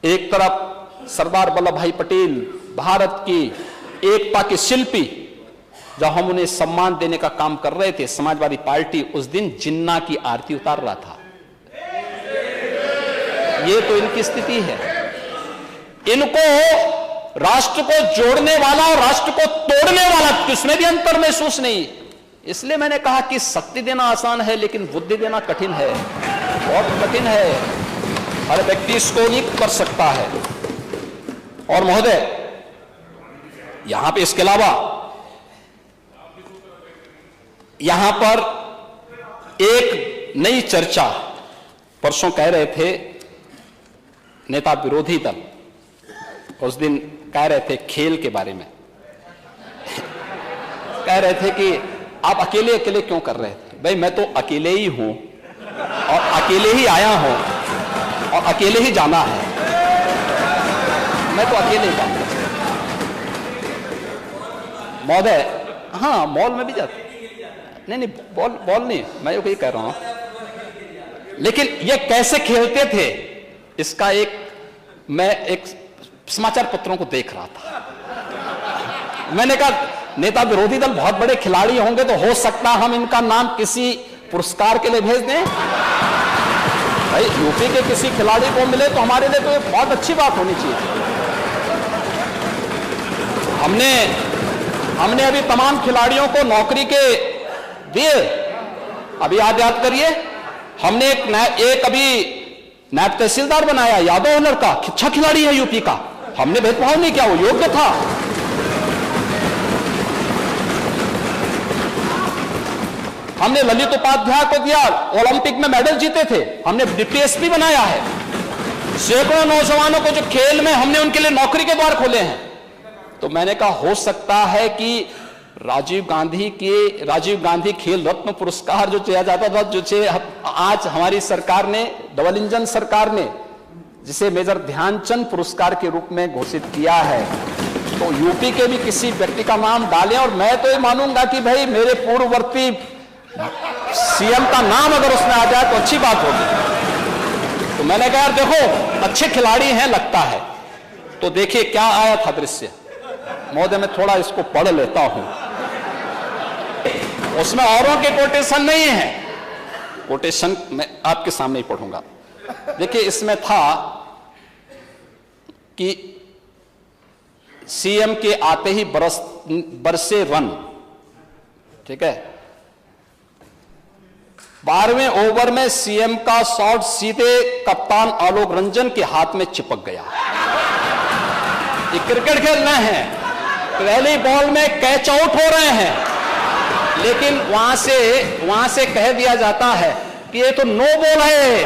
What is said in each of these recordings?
एक तरफ सरदार वल्लभ भाई पटेल भारत की एकता के शिल्पी, जब हम उन्हें सम्मान देने का काम कर रहे थे, समाजवादी पार्टी उस दिन जिन्ना की आरती उतार रहा था। ये तो इनकी स्थिति है। इनको राष्ट्र को जोड़ने वाला और राष्ट्र को तोड़ने वाला किसमें भी अंतर महसूस नहीं। इसलिए मैंने कहा कि शक्ति देना आसान है लेकिन बुद्धि देना कठिन है, बहुत कठिन है। हर व्यक्ति इसको नहीं कर सकता है। और महोदय, यहां पे इसके अलावा यहां पर एक नई चर्चा, परसों कह रहे थे नेता विरोधी दल, उस दिन कह रहे थे खेल के बारे में, कह रहे थे कि आप अकेले अकेले क्यों कर रहे थे। भाई मैं तो अकेले ही हूं और अकेले ही आया हूं और अकेले ही जाना है। मैं तो अकेले ही जाऊंगा महोदय। हाँ, मॉल में भी जाते, नहीं बॉल नहीं, मैं यही कह रहा हूं। लेकिन ये कैसे खेलते थे इसका मैं एक समाचार पत्रों को देख रहा था। मैंने कहा नेता विरोधी दल बहुत बड़े खिलाड़ी होंगे तो हो सकता हम इनका नाम किसी पुरस्कार के लिए भेज दें। भाई यूपी के किसी खिलाड़ी को मिले तो हमारे लिए तो ये बहुत अच्छी बात होनी चाहिए। हमने अभी तमाम खिलाड़ियों को नौकरी के दिए। अभी याद करिए, हमने एक अभी नायब तहसीलदार बनाया, यादव हुनर का, अच्छा खिलाड़ी है यूपी का। हमने भेदभाव नहीं किया, वो योग्य था। हमने ललित उपाध्याय को दिया, ओलंपिक में मेडल जीते थे, हमने डिप्टी एसपी बनाया है। सैकड़ों नौजवानों को जो खेल में हमने उनके लिए नौकरी के द्वार खोले हैं। तो मैंने कहा हो सकता है कि राजीव गांधी खेल रत्न पुरस्कार जो दिया जाता था, जो आज हमारी सरकार ने, डबल इंजन सरकार ने जिसे मेजर ध्यानचंद पुरस्कार के रूप में घोषित किया है, तो यूपी के भी किसी व्यक्ति का नाम डालें। और मैं तो ये मानूंगा कि भाई मेरे पूर्ववर्ती सीएम का नाम अगर उसमें आ जाए तो अच्छी बात होगी। तो मैंने कहा यार देखो अच्छे खिलाड़ी हैं लगता है। तो देखिए क्या आया था दृश्य महोदय, मैं थोड़ा इसको पढ़ लेता हूं। उसमें औरों के कोटेशन नहीं है, कोटेशन मैं आपके सामने ही पढ़ूंगा। देखिए इसमें था कि सीएम के आते ही बरसे रन, ठीक है। 12वें ओवर में सीएम का शॉट सीधे कप्तान आलोक रंजन के हाथ में चिपक गया। ये क्रिकेट खेल रहे हैं, पहली बॉल में कैच आउट हो रहे हैं, लेकिन वहां से कह दिया जाता है कि ये तो नो बॉल है।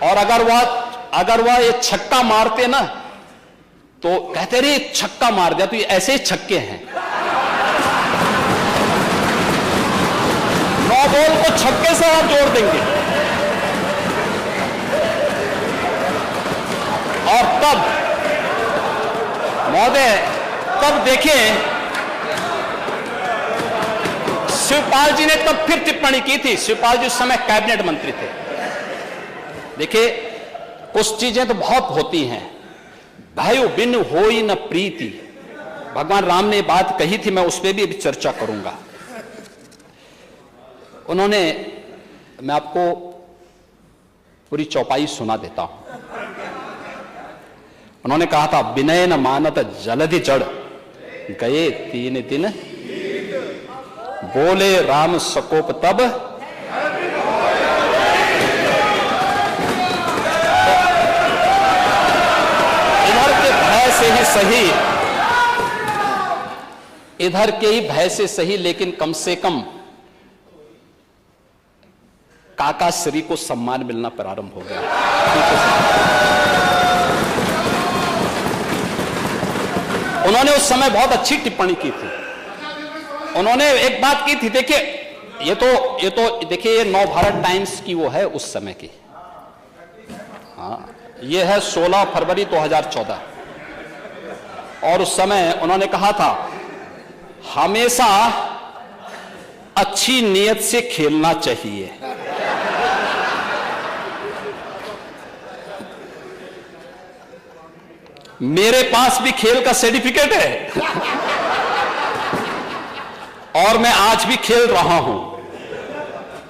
और अगर वह ये छक्का मारते ना तो कहते रहे छक्का मार दिया, तो ये ऐसे ही छक्के हैं। नो बॉल को छक्के से आप जोड़ देंगे। और तब महोदय, तब देखें शिवपाल जी ने तब फिर टिप्पणी की थी। शिवपाल जी उस समय कैबिनेट मंत्री थे। देखिए कुछ चीजें तो बहुत होती हैं, भाइयों बिन होई न प्रीति, भगवान राम ने बात कही थी, मैं उस पर भी अभी चर्चा करूंगा। मैं आपको पूरी चौपाई सुना देता हूं। उन्होंने कहा था विनय न मानत जलधि जड़, गए 3 दिन, बोले राम सकोप तब, इधर के भय से ही सही, इधर के ही भय से सही, लेकिन कम से कम काका श्री को सम्मान मिलना प्रारंभ हो गया। उन्होंने उस समय बहुत अच्छी टिप्पणी की थी। उन्होंने एक बात की थी, देखिए ये तो देखिए ये नव भारत टाइम्स की वो है उस समय की, हाँ ये है 16 फरवरी 2014। और उस समय उन्होंने कहा था हमेशा अच्छी नीयत से खेलना चाहिए। मेरे पास भी खेल का सर्टिफिकेट है और मैं आज भी खेल रहा हूं।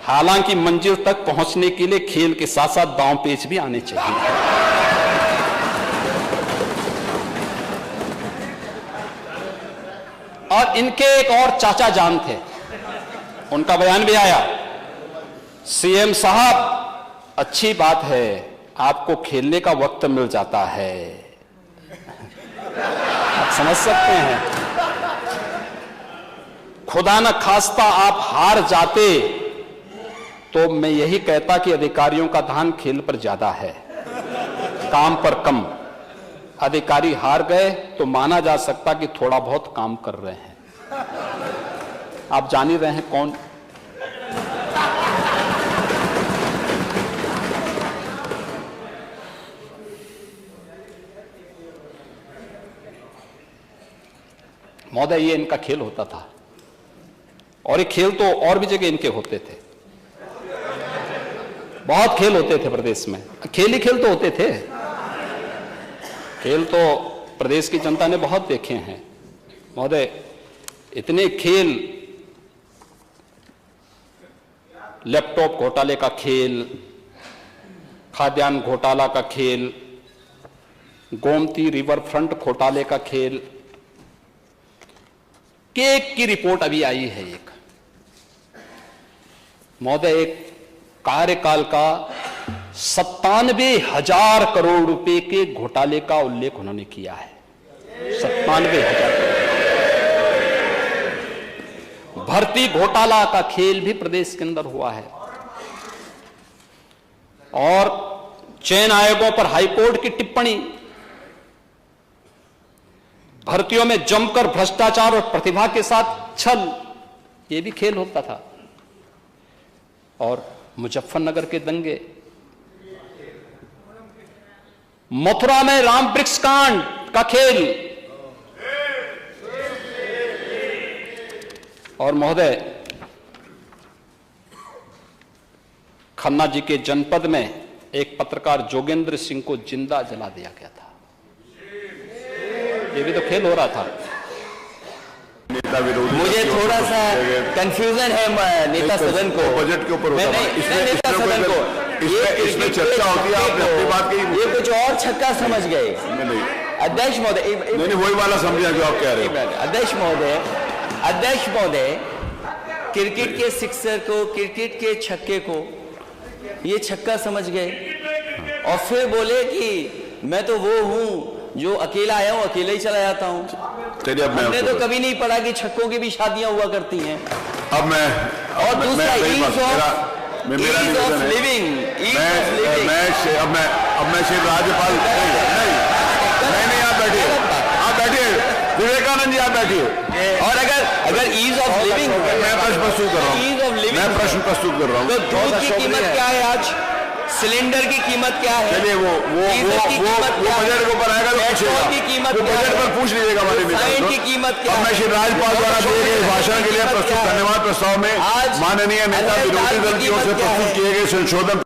हालांकि मंजिल तक पहुंचने के लिए खेल के साथ साथ दांव पेच भी आने चाहिए। और इनके एक और चाचा जान थे, उनका बयान भी आया, सीएम साहब अच्छी बात है आपको खेलने का वक्त मिल जाता है। आप समझ सकते हैं, खुदा न खास्ता आप हार जाते तो मैं यही कहता कि अधिकारियों का ध्यान खेल पर ज्यादा है, काम पर कम। अधिकारी हार गए तो माना जा सकता कि थोड़ा बहुत काम कर रहे हैं। आप जान ही रहे हैं कौन। महोदय, ये इनका खेल होता था और ये खेल तो और भी जगह इनके होते थे। बहुत खेल होते थे प्रदेश में, खेल ही खेल तो होते थे। खेल तो प्रदेश की जनता ने बहुत देखे हैं महोदय। इतने खेल, लैपटॉप घोटाले का खेल, खाद्यान्न घोटाला का खेल, गोमती रिवर फ्रंट घोटाले का खेल, केक की रिपोर्ट अभी आई है एक महोदय, एक कार्यकाल का 97,000 करोड़ रुपए के घोटाले का उल्लेख उन्होंने किया है। 97,000 भर्ती घोटाला का खेल भी प्रदेश के अंदर हुआ है। और चयन आयोगों पर हाईकोर्ट की टिप्पणी, भर्तियों में जमकर भ्रष्टाचार और प्रतिभा के साथ छल, यह भी खेल होता था। और मुजफ्फरनगर के दंगे, मथुरा में राम वृक्ष कांड का खेल। और महोदय, खन्ना जी के जनपद में एक पत्रकार जोगेंद्र सिंह को जिंदा जला दिया गया था। ये भी तो खेल हो रहा था। मुझे थोड़ा सा कंफ्यूजन है नेता सदन को, बजट के ऊपर नेता सदन को इसमें चर्चा होती है, आपने अपनी बात कही, ये कुछ और छक्का समझ गए। अध्यक्ष महोदय, नहीं वही वाला समझा जो आप कह रहे हैं। अध्यक्ष महोदय, क्रिकेट के सिक्सर को, क्रिकेट के छक्के को ये छक्का समझ गए और फिर बोले कि मैं तो वो हूं जो अकेला आया हूं, अकेला ही चला जाता हूं। हमने तो कभी नहीं पढ़ा कि छक्कों की भी शादियां हुआ करती हैं। अब मैं और दूसरा ईज ऑफ लिविंग, अब मैं सिर्फ राज्यपाल नहीं, आप बैठिए विवेकानंद जी, आप बैठिए। और अगर ईज ऑफ लिविंग, मैं प्रश्न प्रस्तुत कर रहा हूँ, ईज ऑफ लिविंग, मैं प्रश्न प्रस्तुत कर रहा हूँ। तो दूध की कीमत क्या है आज, सिलेंडर की कीमत क्या है, चलिए वो बजट के ऊपर आएगा तो पेट्रोल की कीमत क्या है, बजट पर पूछ लीजिएगा हमारे रिफाइंड की कीमत क्या है। मैं श्री राज्यपाल द्वारा दिए गए भाषण के लिए प्रस्तुत धन्यवाद प्रस्ताव में माननीय नेता विरोधी दल की ओर से प्रस्तुत किए गए संशोधन